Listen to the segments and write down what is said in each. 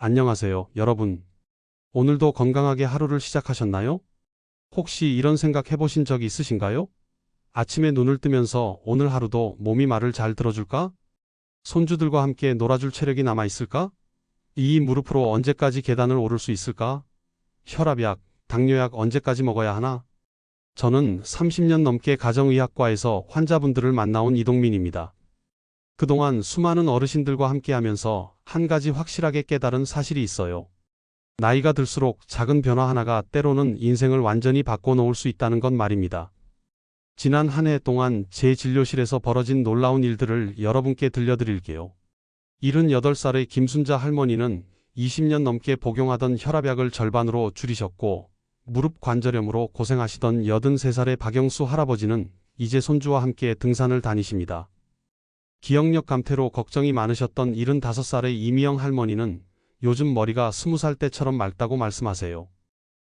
안녕하세요, 여러분. 오늘도 건강하게 하루를 시작하셨나요? 혹시 이런 생각 해보신 적 있으신가요? 아침에 눈을 뜨면서 오늘 하루도 몸이 말을 잘 들어줄까? 손주들과 함께 놀아줄 체력이 남아있을까? 이 무릎으로 언제까지 계단을 오를 수 있을까? 혈압약, 당뇨약 언제까지 먹어야 하나? 저는 30년 넘게 가정의학과에서 환자분들을 만나온 이동민입니다. 그동안 수많은 어르신들과 함께하면서 한 가지 확실하게 깨달은 사실이 있어요. 나이가 들수록 작은 변화 하나가 때로는 인생을 완전히 바꿔놓을 수 있다는 건 말입니다. 지난 한 해 동안 제 진료실에서 벌어진 놀라운 일들을 여러분께 들려드릴게요. 78살의 김순자 할머니는 20년 넘게 복용하던 혈압약을 절반으로 줄이셨고, 무릎 관절염으로 고생하시던 83살의 박영수 할아버지는 이제 손주와 함께 등산을 다니십니다. 기억력 감퇴로 걱정이 많으셨던 75살의 이미영 할머니는 요즘 머리가 20살 때처럼 맑다고 말씀하세요.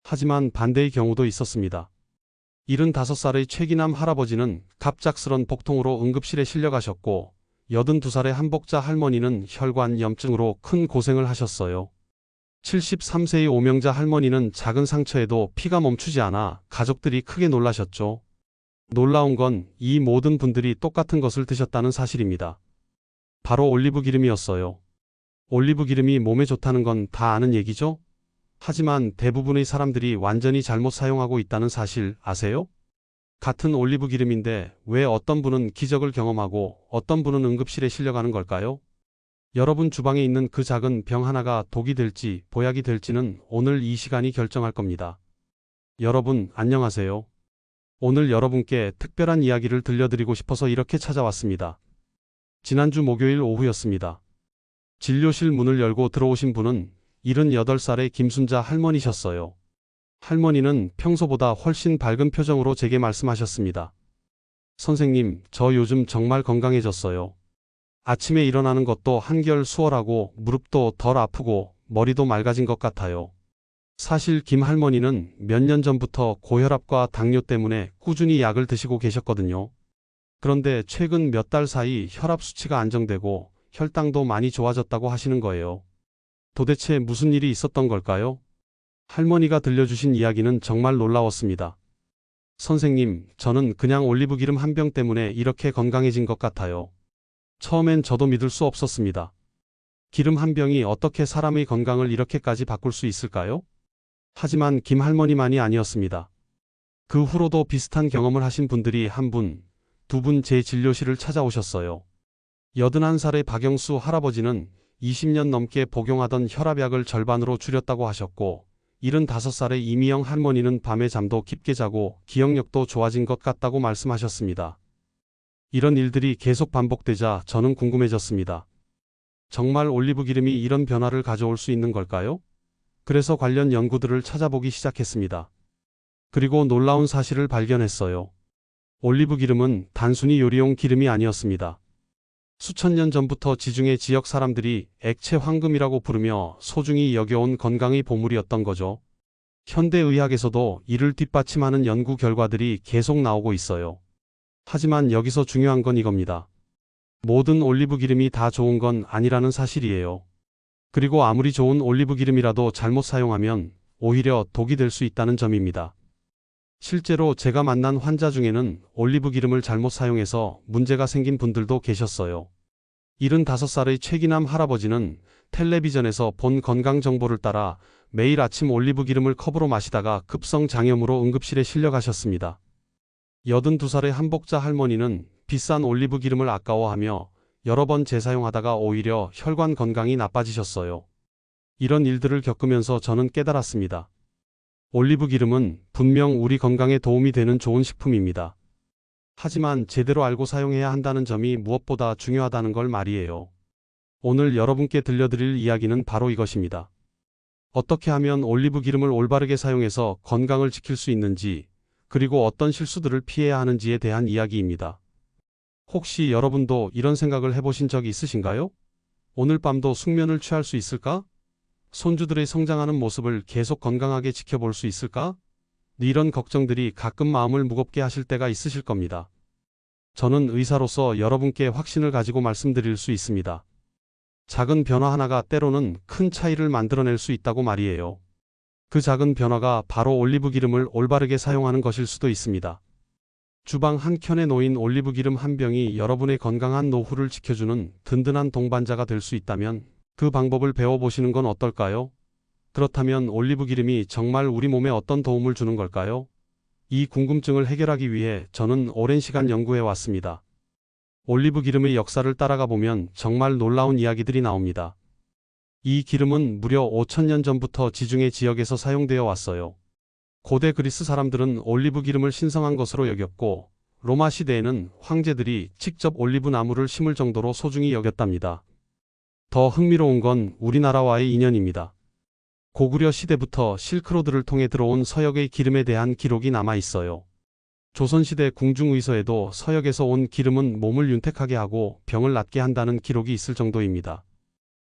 하지만 반대의 경우도 있었습니다. 75살의 최기남 할아버지는 갑작스런 복통으로 응급실에 실려가셨고, 82살의 한복자 할머니는 혈관염증으로 큰 고생을 하셨어요. 73세의 오명자 할머니는 작은 상처에도 피가 멈추지 않아 가족들이 크게 놀라셨죠. 놀라운 건 이 모든 분들이 똑같은 것을 드셨다는 사실입니다. 바로 올리브 기름이었어요. 올리브 기름이 몸에 좋다는 건 다 아는 얘기죠? 하지만 대부분의 사람들이 완전히 잘못 사용하고 있다는 사실 아세요? 같은 올리브 기름인데 왜 어떤 분은 기적을 경험하고 어떤 분은 응급실에 실려가는 걸까요? 여러분 주방에 있는 그 작은 병 하나가 독이 될지 보약이 될지는 오늘 이 시간이 결정할 겁니다. 여러분, 안녕하세요. 오늘 여러분께 특별한 이야기를 들려드리고 싶어서 이렇게 찾아왔습니다. 지난주 목요일 오후였습니다. 진료실 문을 열고 들어오신 분은 78살의 김순자 할머니셨어요. 할머니는 평소보다 훨씬 밝은 표정으로 제게 말씀하셨습니다. 선생님, 저 요즘 정말 건강해졌어요. 아침에 일어나는 것도 한결 수월하고 무릎도 덜 아프고 머리도 맑아진 것 같아요. 사실 김 할머니는 몇 년 전부터 고혈압과 당뇨 때문에 꾸준히 약을 드시고 계셨거든요. 그런데 최근 몇 달 사이 혈압 수치가 안정되고 혈당도 많이 좋아졌다고 하시는 거예요. 도대체 무슨 일이 있었던 걸까요? 할머니가 들려주신 이야기는 정말 놀라웠습니다. 선생님, 저는 그냥 올리브 기름 한 병 때문에 이렇게 건강해진 것 같아요. 처음엔 저도 믿을 수 없었습니다. 기름 한 병이 어떻게 사람의 건강을 이렇게까지 바꿀 수 있을까요? 하지만 김 할머니만이 아니었습니다. 그 후로도 비슷한 경험을 하신 분들이 한 분, 두 분 제 진료실을 찾아오셨어요. 81살의 박영수 할아버지는 20년 넘게 복용하던 혈압약을 절반으로 줄였다고 하셨고, 75살의 이미영 할머니는 밤에 잠도 깊게 자고 기억력도 좋아진 것 같다고 말씀하셨습니다. 이런 일들이 계속 반복되자 저는 궁금해졌습니다. 정말 올리브 기름이 이런 변화를 가져올 수 있는 걸까요? 그래서 관련 연구들을 찾아보기 시작했습니다. 그리고 놀라운 사실을 발견했어요. 올리브 기름은 단순히 요리용 기름이 아니었습니다. 수천 년 전부터 지중해 지역 사람들이 액체 황금이라고 부르며 소중히 여겨온 건강의 보물이었던 거죠. 현대의학에서도 이를 뒷받침하는 연구 결과들이 계속 나오고 있어요. 하지만 여기서 중요한 건 이겁니다. 모든 올리브 기름이 다 좋은 건 아니라는 사실이에요. 그리고 아무리 좋은 올리브 기름이라도 잘못 사용하면 오히려 독이 될 수 있다는 점입니다. 실제로 제가 만난 환자 중에는 올리브 기름을 잘못 사용해서 문제가 생긴 분들도 계셨어요. 75살의 최기남 할아버지는 텔레비전에서 본 건강 정보를 따라 매일 아침 올리브 기름을 컵으로 마시다가 급성 장염으로 응급실에 실려가셨습니다. 82살의 한복자 할머니는 비싼 올리브 기름을 아까워하며 여러 번 재사용하다가 오히려 혈관 건강이 나빠지셨어요. 이런 일들을 겪으면서 저는 깨달았습니다. 올리브 기름은 분명 우리 건강에 도움이 되는 좋은 식품입니다. 하지만 제대로 알고 사용해야 한다는 점이 무엇보다 중요하다는 걸 말이에요. 오늘 여러분께 들려드릴 이야기는 바로 이것입니다. 어떻게 하면 올리브 기름을 올바르게 사용해서 건강을 지킬 수 있는지, 그리고 어떤 실수들을 피해야 하는지에 대한 이야기입니다. 혹시 여러분도 이런 생각을 해보신 적이 있으신가요? 오늘 밤도 숙면을 취할 수 있을까? 손주들의 성장하는 모습을 계속 건강하게 지켜볼 수 있을까? 이런 걱정들이 가끔 마음을 무겁게 하실 때가 있으실 겁니다. 저는 의사로서 여러분께 확신을 가지고 말씀드릴 수 있습니다. 작은 변화 하나가 때로는 큰 차이를 만들어낼 수 있다고 말이에요. 그 작은 변화가 바로 올리브 기름을 올바르게 사용하는 것일 수도 있습니다. 주방 한 켠에 놓인 올리브 기름 한 병이 여러분의 건강한 노후를 지켜주는 든든한 동반자가 될 수 있다면 그 방법을 배워보시는 건 어떨까요? 그렇다면 올리브 기름이 정말 우리 몸에 어떤 도움을 주는 걸까요? 이 궁금증을 해결하기 위해 저는 오랜 시간 연구해 왔습니다. 올리브 기름의 역사를 따라가 보면 정말 놀라운 이야기들이 나옵니다. 이 기름은 무려 5,000년 전부터 지중해 지역에서 사용되어 왔어요. 고대 그리스 사람들은 올리브 기름을 신성한 것으로 여겼고, 로마 시대에는 황제들이 직접 올리브 나무를 심을 정도로 소중히 여겼답니다. 더 흥미로운 건 우리나라와의 인연입니다. 고구려 시대부터 실크로드를 통해 들어온 서역의 기름에 대한 기록이 남아 있어요. 조선시대 궁중의서에도 서역에서 온 기름은 몸을 윤택하게 하고 병을 낫게 한다는 기록이 있을 정도입니다.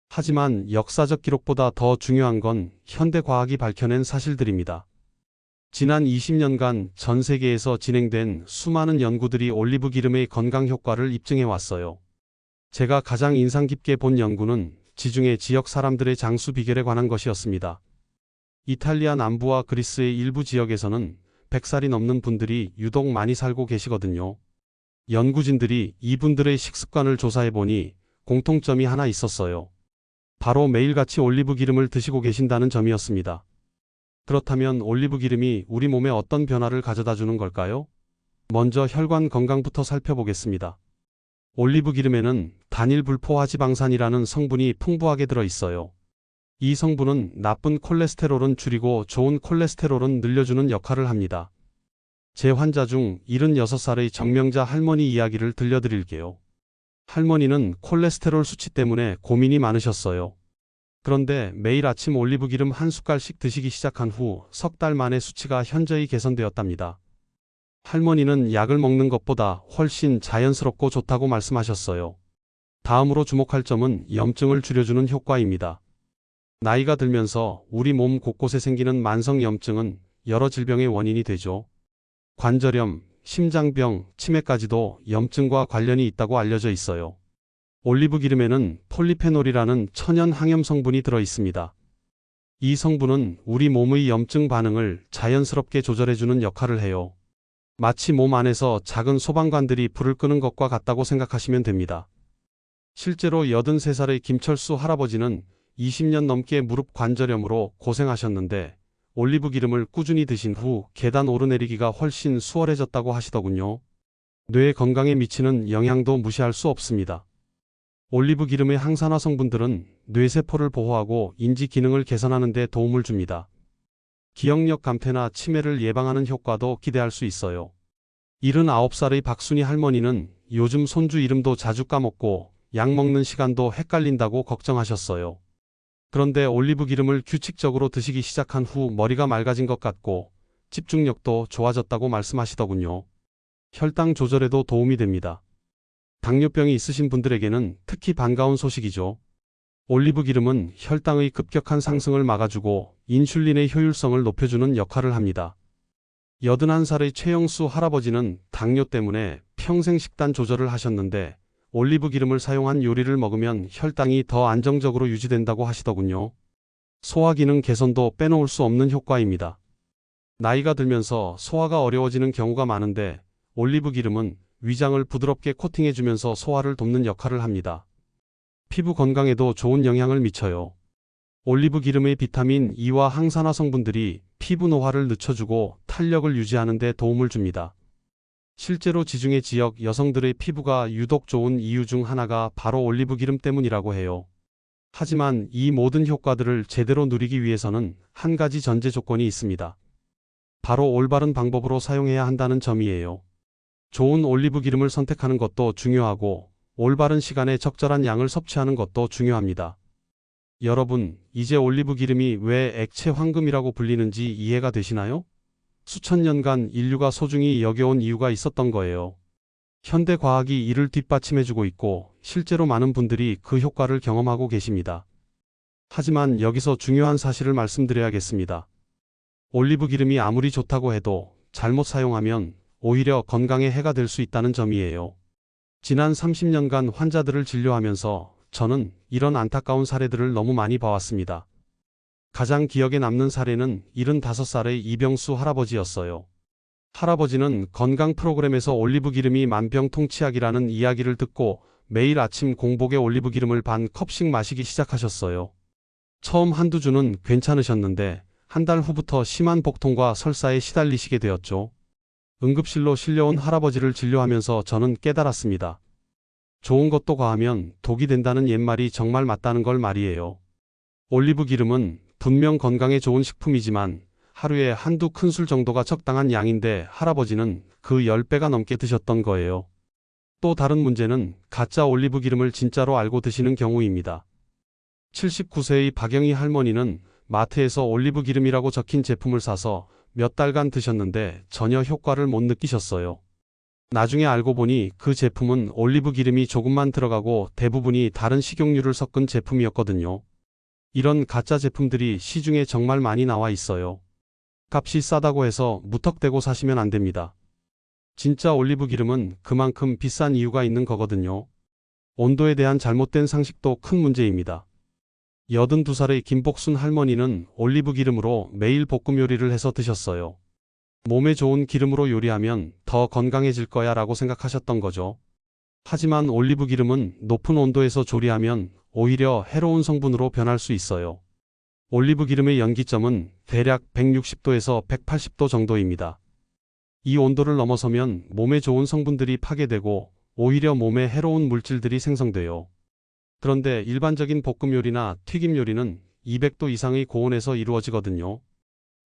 하지만 역사적 기록보다 더 중요한 건 현대 과학이 밝혀낸 사실들입니다. 지난 20년간 전 세계에서 진행된 수많은 연구들이 올리브 기름의 건강 효과를 입증해 왔어요. 제가 가장 인상 깊게 본 연구는 지중해 지역 사람들의 장수 비결에 관한 것이었습니다. 이탈리아 남부와 그리스의 일부 지역에서는 100살이 넘는 분들이 유독 많이 살고 계시거든요. 연구진들이 이분들의 식습관을 조사해 보니 공통점이 하나 있었어요. 바로 매일같이 올리브 기름을 드시고 계신다는 점이었습니다. 그렇다면 올리브 기름이 우리 몸에 어떤 변화를 가져다 주는 걸까요? 먼저 혈관 건강부터 살펴보겠습니다. 올리브 기름에는 단일불포화지방산이라는 성분이 풍부하게 들어 있어요. 이 성분은 나쁜 콜레스테롤은 줄이고 좋은 콜레스테롤은 늘려주는 역할을 합니다. 제 환자 중 76살의 정명자 할머니 이야기를 들려드릴게요. 할머니는 콜레스테롤 수치 때문에 고민이 많으셨어요. 그런데 매일 아침 올리브 기름 한 숟갈씩 드시기 시작한 후 석 달 만에 수치가 현저히 개선되었답니다. 할머니는 약을 먹는 것보다 훨씬 자연스럽고 좋다고 말씀하셨어요. 다음으로 주목할 점은 염증을 줄여주는 효과입니다. 나이가 들면서 우리 몸 곳곳에 생기는 만성 염증은 여러 질병의 원인이 되죠. 관절염, 심장병, 치매까지도 염증과 관련이 있다고 알려져 있어요. 올리브 기름에는 폴리페놀이라는 천연 항염 성분이 들어 있습니다. 이 성분은 우리 몸의 염증 반응을 자연스럽게 조절해주는 역할을 해요. 마치 몸 안에서 작은 소방관들이 불을 끄는 것과 같다고 생각하시면 됩니다. 실제로 83살의 김철수 할아버지는 20년 넘게 무릎 관절염으로 고생하셨는데 올리브 기름을 꾸준히 드신 후 계단 오르내리기가 훨씬 수월해졌다고 하시더군요. 뇌 건강에 미치는 영향도 무시할 수 없습니다. 올리브 기름의 항산화 성분들은 뇌세포를 보호하고 인지 기능을 개선하는 데 도움을 줍니다. 기억력 감퇴나 치매를 예방하는 효과도 기대할 수 있어요. 79살의 박순희 할머니는 요즘 손주 이름도 자주 까먹고 약 먹는 시간도 헷갈린다고 걱정하셨어요. 그런데 올리브 기름을 규칙적으로 드시기 시작한 후 머리가 맑아진 것 같고 집중력도 좋아졌다고 말씀하시더군요. 혈당 조절에도 도움이 됩니다. 당뇨병이 있으신 분들에게는 특히 반가운 소식이죠. 올리브 기름은 혈당의 급격한 상승을 막아주고 인슐린의 효율성을 높여주는 역할을 합니다. 81살의 최영수 할아버지는 당뇨 때문에 평생 식단 조절을 하셨는데 올리브 기름을 사용한 요리를 먹으면 혈당이 더 안정적으로 유지된다고 하시더군요. 소화 기능 개선도 빼놓을 수 없는 효과입니다. 나이가 들면서 소화가 어려워지는 경우가 많은데 올리브 기름은 위장을 부드럽게 코팅해주면서 소화를 돕는 역할을 합니다. 피부 건강에도 좋은 영향을 미쳐요. 올리브 기름의 비타민 E와 항산화 성분들이 피부 노화를 늦춰주고 탄력을 유지하는 데 도움을 줍니다. 실제로 지중해 지역 여성들의 피부가 유독 좋은 이유 중 하나가 바로 올리브 기름 때문이라고 해요. 하지만 이 모든 효과들을 제대로 누리기 위해서는 한 가지 전제 조건이 있습니다. 바로 올바른 방법으로 사용해야 한다는 점이에요. 좋은 올리브 기름을 선택하는 것도 중요하고 올바른 시간에 적절한 양을 섭취하는 것도 중요합니다. 여러분, 이제 올리브 기름이 왜 액체 황금이라고 불리는지 이해가 되시나요? 수천 년간 인류가 소중히 여겨온 이유가 있었던 거예요. 현대 과학이 이를 뒷받침해주고 있고 실제로 많은 분들이 그 효과를 경험하고 계십니다. 하지만 여기서 중요한 사실을 말씀드려야겠습니다. 올리브 기름이 아무리 좋다고 해도 잘못 사용하면 오히려 건강에 해가 될 수 있다는 점이에요. 지난 30년간 환자들을 진료하면서 저는 이런 안타까운 사례들을 너무 많이 봐왔습니다. 가장 기억에 남는 사례는 75살의 이병수 할아버지였어요. 할아버지는 건강 프로그램에서 올리브 기름이 만병통치약이라는 이야기를 듣고 매일 아침 공복에 올리브 기름을 반 컵씩 마시기 시작하셨어요. 처음 한두 주는 괜찮으셨는데 한 달 후부터 심한 복통과 설사에 시달리시게 되었죠. 응급실로 실려온 할아버지를 진료하면서 저는 깨달았습니다. 좋은 것도 과하면 독이 된다는 옛말이 정말 맞다는 걸 말이에요. 올리브 기름은 분명 건강에 좋은 식품이지만 하루에 한두 큰술 정도가 적당한 양인데 할아버지는 그 10배가 넘게 드셨던 거예요. 또 다른 문제는 가짜 올리브 기름을 진짜로 알고 드시는 경우입니다. 79세의 박영희 할머니는 마트에서 올리브 기름이라고 적힌 제품을 사서 몇 달간 드셨는데 전혀 효과를 못 느끼셨어요. 나중에 알고 보니 그 제품은 올리브 기름이 조금만 들어가고 대부분이 다른 식용유를 섞은 제품이었거든요. 이런 가짜 제품들이 시중에 정말 많이 나와 있어요. 값이 싸다고 해서 무턱대고 사시면 안 됩니다. 진짜 올리브 기름은 그만큼 비싼 이유가 있는 거거든요. 온도에 대한 잘못된 상식도 큰 문제입니다. 82살의 김복순 할머니는 올리브 기름으로 매일 볶음 요리를 해서 드셨어요. 몸에 좋은 기름으로 요리하면 더 건강해질 거야 라고 생각하셨던 거죠. 하지만 올리브 기름은 높은 온도에서 조리하면 오히려 해로운 성분으로 변할 수 있어요. 올리브 기름의 연기점은 대략 160도에서 180도 정도입니다. 이 온도를 넘어서면 몸에 좋은 성분들이 파괴되고 오히려 몸에 해로운 물질들이 생성돼요. 그런데 일반적인 볶음 요리나 튀김 요리는 200도 이상의 고온에서 이루어지거든요.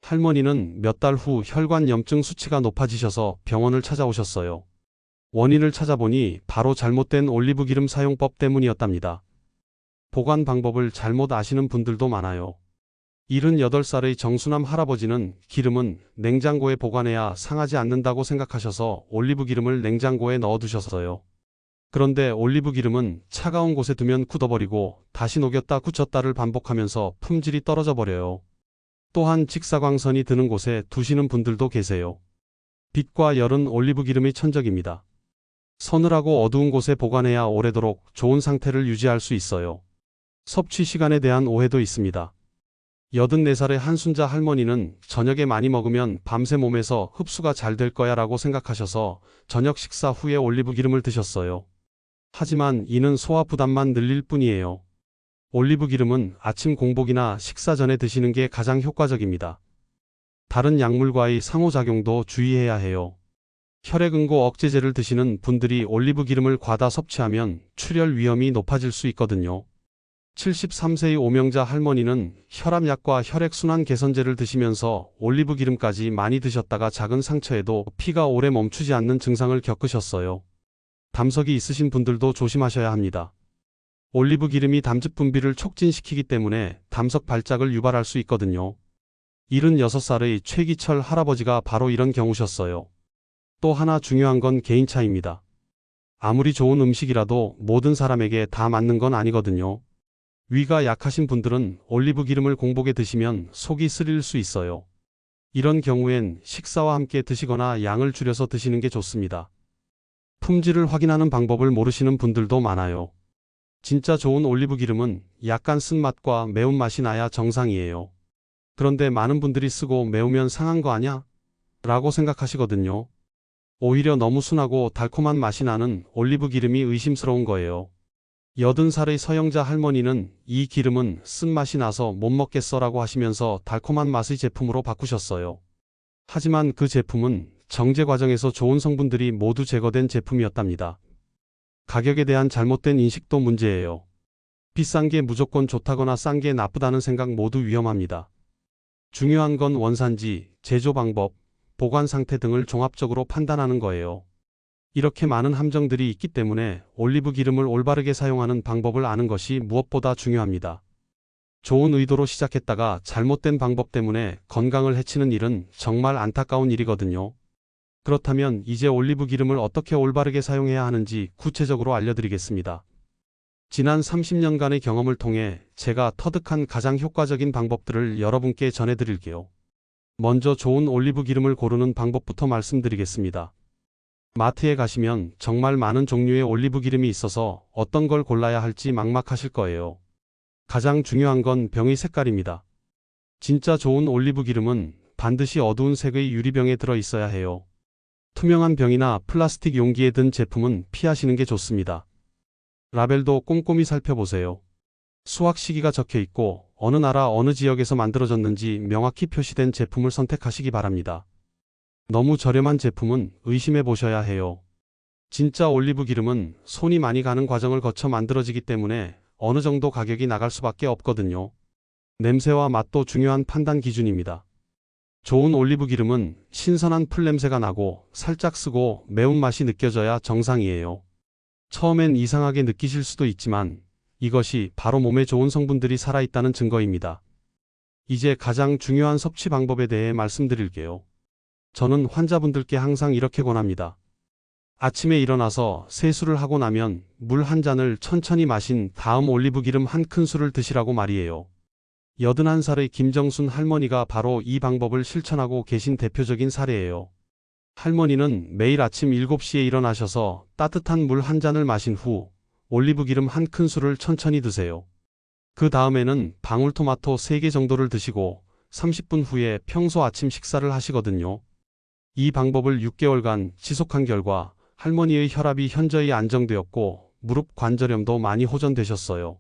할머니는 몇 달 후 혈관염증 수치가 높아지셔서 병원을 찾아오셨어요. 원인을 찾아보니 바로 잘못된 올리브 기름 사용법 때문이었답니다. 보관 방법을 잘못 아시는 분들도 많아요. 78살의 정수남 할아버지는 기름은 냉장고에 보관해야 상하지 않는다고 생각하셔서 올리브 기름을 냉장고에 넣어두셨어요. 그런데 올리브 기름은 차가운 곳에 두면 굳어버리고 다시 녹였다 굳혔다를 반복하면서 품질이 떨어져 버려요. 또한 직사광선이 드는 곳에 두시는 분들도 계세요. 빛과 열은 올리브 기름의 천적입니다. 서늘하고 어두운 곳에 보관해야 오래도록 좋은 상태를 유지할 수 있어요. 섭취 시간에 대한 오해도 있습니다. 84살의 한순자 할머니는 저녁에 많이 먹으면 밤새 몸에서 흡수가 잘 될 거야 라고 생각하셔서 저녁 식사 후에 올리브 기름을 드셨어요. 하지만 이는 소화 부담만 늘릴 뿐이에요. 올리브 기름은 아침 공복이나 식사 전에 드시는 게 가장 효과적입니다. 다른 약물과의 상호작용도 주의해야 해요. 혈액응고 억제제를 드시는 분들이 올리브 기름을 과다 섭취하면 출혈 위험이 높아질 수 있거든요. 73세의 오명자 할머니는 혈압약과 혈액순환 개선제를 드시면서 올리브 기름까지 많이 드셨다가 작은 상처에도 피가 오래 멈추지 않는 증상을 겪으셨어요. 담석이 있으신 분들도 조심하셔야 합니다. 올리브 기름이 담즙 분비를 촉진시키기 때문에 담석 발작을 유발할 수 있거든요. 76살의 최기철 할아버지가 바로 이런 경우셨어요. 또 하나 중요한 건 개인차입니다. 아무리 좋은 음식이라도 모든 사람에게 다 맞는 건 아니거든요. 위가 약하신 분들은 올리브 기름을 공복에 드시면 속이 쓰릴 수 있어요. 이런 경우엔 식사와 함께 드시거나 양을 줄여서 드시는 게 좋습니다. 품질을 확인하는 방법을 모르시는 분들도 많아요. 진짜 좋은 올리브 기름은 약간 쓴맛과 매운맛이 나야 정상이에요. 그런데 많은 분들이 쓰고 매우면 상한 거 아냐? 라고 생각하시거든요. 오히려 너무 순하고 달콤한 맛이 나는 올리브 기름이 의심스러운 거예요. 80살의 서영자 할머니는 이 기름은 쓴맛이 나서 못 먹겠어 라고 하시면서 달콤한 맛의 제품으로 바꾸셨어요. 하지만 그 제품은 정제 과정에서 좋은 성분들이 모두 제거된 제품이었답니다. 가격에 대한 잘못된 인식도 문제예요. 비싼 게 무조건 좋다거나 싼 게 나쁘다는 생각 모두 위험합니다. 중요한 건 원산지, 제조 방법, 보관 상태 등을 종합적으로 판단하는 거예요. 이렇게 많은 함정들이 있기 때문에 올리브 기름을 올바르게 사용하는 방법을 아는 것이 무엇보다 중요합니다. 좋은 의도로 시작했다가 잘못된 방법 때문에 건강을 해치는 일은 정말 안타까운 일이거든요. 그렇다면 이제 올리브 기름을 어떻게 올바르게 사용해야 하는지 구체적으로 알려드리겠습니다. 지난 30년간의 경험을 통해 제가 터득한 가장 효과적인 방법들을 여러분께 전해드릴게요. 먼저 좋은 올리브 기름을 고르는 방법부터 말씀드리겠습니다. 마트에 가시면 정말 많은 종류의 올리브 기름이 있어서 어떤 걸 골라야 할지 막막하실 거예요. 가장 중요한 건 병의 색깔입니다. 진짜 좋은 올리브 기름은 반드시 어두운 색의 유리병에 들어 있어야 해요. 투명한 병이나 플라스틱 용기에 든 제품은 피하시는 게 좋습니다. 라벨도 꼼꼼히 살펴보세요. 수확 시기가 적혀 있고 어느 나라 어느 지역에서 만들어졌는지 명확히 표시된 제품을 선택하시기 바랍니다. 너무 저렴한 제품은 의심해 보셔야 해요. 진짜 올리브 기름은 손이 많이 가는 과정을 거쳐 만들어지기 때문에 어느 정도 가격이 나갈 수밖에 없거든요. 냄새와 맛도 중요한 판단 기준입니다. 좋은 올리브 기름은 신선한 풀 냄새가 나고 살짝 쓰고 매운맛이 느껴져야 정상이에요. 처음엔 이상하게 느끼실 수도 있지만 이것이 바로 몸에 좋은 성분들이 살아있다는 증거입니다. 이제 가장 중요한 섭취 방법에 대해 말씀드릴게요. 저는 환자분들께 항상 이렇게 권합니다. 아침에 일어나서 세수를 하고 나면 물 한 잔을 천천히 마신 다음 올리브 기름 한 큰술을 드시라고 말이에요. 81살의 김정순 할머니가 바로 이 방법을 실천하고 계신 대표적인 사례예요. 할머니는 매일 아침 7시에 일어나셔서 따뜻한 물 한 잔을 마신 후 올리브 기름 한 큰술을 천천히 드세요. 그 다음에는 방울토마토 3개 정도를 드시고 30분 후에 평소 아침 식사를 하시거든요. 이 방법을 6개월간 지속한 결과 할머니의 혈압이 현저히 안정되었고 무릎 관절염도 많이 호전되셨어요.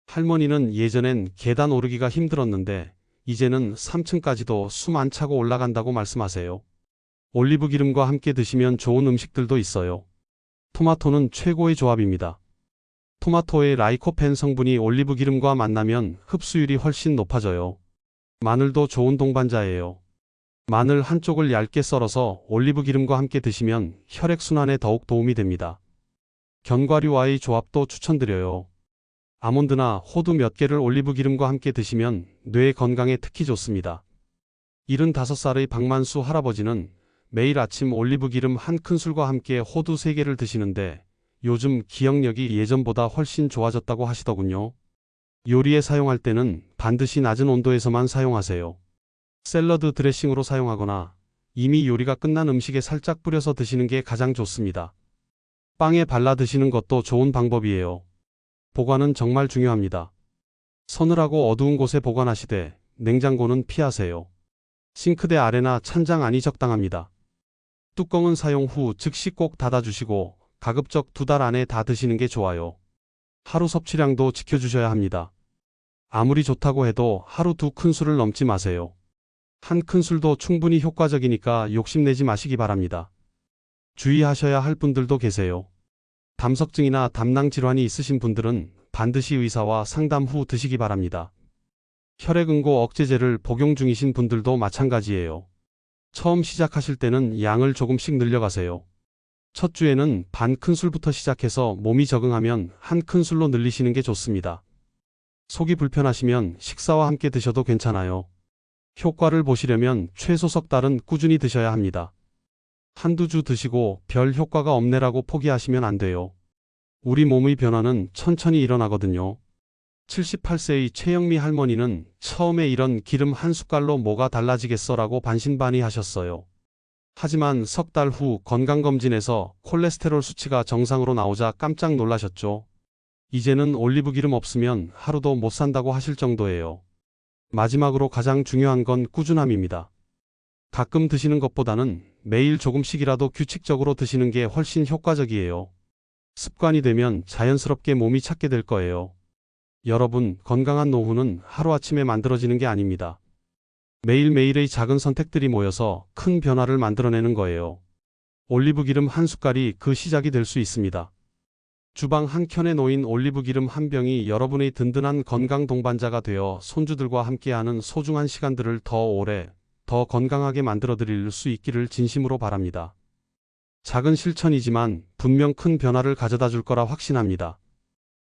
할머니는 예전엔 계단 오르기가 힘들었는데 이제는 3층까지도 숨 안 차고 올라간다고 말씀하세요. 올리브 기름과 함께 드시면 좋은 음식들도 있어요. 토마토는 최고의 조합입니다. 토마토의 라이코펜 성분이 올리브 기름과 만나면 흡수율이 훨씬 높아져요. 마늘도 좋은 동반자예요. 마늘 한쪽을 얇게 썰어서 올리브 기름과 함께 드시면 혈액순환에 더욱 도움이 됩니다. 견과류와의 조합도 추천드려요. 아몬드나 호두 몇 개를 올리브 기름과 함께 드시면 뇌 건강에 특히 좋습니다. 75살의 박만수 할아버지는 매일 아침 올리브 기름 한 큰술과 함께 호두 3개를 드시는데 요즘 기억력이 예전보다 훨씬 좋아졌다고 하시더군요. 요리에 사용할 때는 반드시 낮은 온도에서만 사용하세요. 샐러드 드레싱으로 사용하거나 이미 요리가 끝난 음식에 살짝 뿌려서 드시는 게 가장 좋습니다. 빵에 발라 드시는 것도 좋은 방법이에요. 보관은 정말 중요합니다. 서늘하고 어두운 곳에 보관하시되 냉장고는 피하세요. 싱크대 아래나 찬장 안이 적당합니다. 뚜껑은 사용 후 즉시 꼭 닫아주시고 가급적 2달 안에 다 드시는 게 좋아요. 하루 섭취량도 지켜주셔야 합니다. 아무리 좋다고 해도 하루 2큰술을 넘지 마세요. 한 큰술도 충분히 효과적이니까 욕심내지 마시기 바랍니다. 주의하셔야 할 분들도 계세요. 담석증이나 담낭 질환이 있으신 분들은 반드시 의사와 상담 후 드시기 바랍니다. 혈액응고 억제제를 복용 중이신 분들도 마찬가지예요. 처음 시작하실 때는 양을 조금씩 늘려가세요. 첫 주에는 반 큰술부터 시작해서 몸이 적응하면 한 큰술로 늘리시는 게 좋습니다. 속이 불편하시면 식사와 함께 드셔도 괜찮아요. 효과를 보시려면 최소 석 달은 꾸준히 드셔야 합니다. 한두 주 드시고 별 효과가 없네라고 포기하시면 안 돼요. 우리 몸의 변화는 천천히 일어나거든요. 78세의 최영미 할머니는 처음에 이런 기름 한 숟갈로 뭐가 달라지겠어라고 반신반의하셨어요. 하지만 석 달 후 건강검진에서 콜레스테롤 수치가 정상으로 나오자 깜짝 놀라셨죠. 이제는 올리브 기름 없으면 하루도 못 산다고 하실 정도예요. 마지막으로 가장 중요한 건 꾸준함입니다. 가끔 드시는 것보다는 매일 조금씩이라도 규칙적으로 드시는 게 훨씬 효과적이에요. 습관이 되면 자연스럽게 몸이 찾게 될 거예요. 여러분, 건강한 노후는 하루아침에 만들어지는 게 아닙니다. 매일매일의 작은 선택들이 모여서 큰 변화를 만들어내는 거예요. 올리브 기름 한 숟갈이 그 시작이 될 수 있습니다. 주방 한 켠에 놓인 올리브 기름 한 병이 여러분의 든든한 건강 동반자가 되어 손주들과 함께하는 소중한 시간들을 더 오래, 더 건강하게 만들어 드릴 수 있기를 진심으로 바랍니다. 작은 실천이지만 분명 큰 변화를 가져다 줄 거라 확신합니다.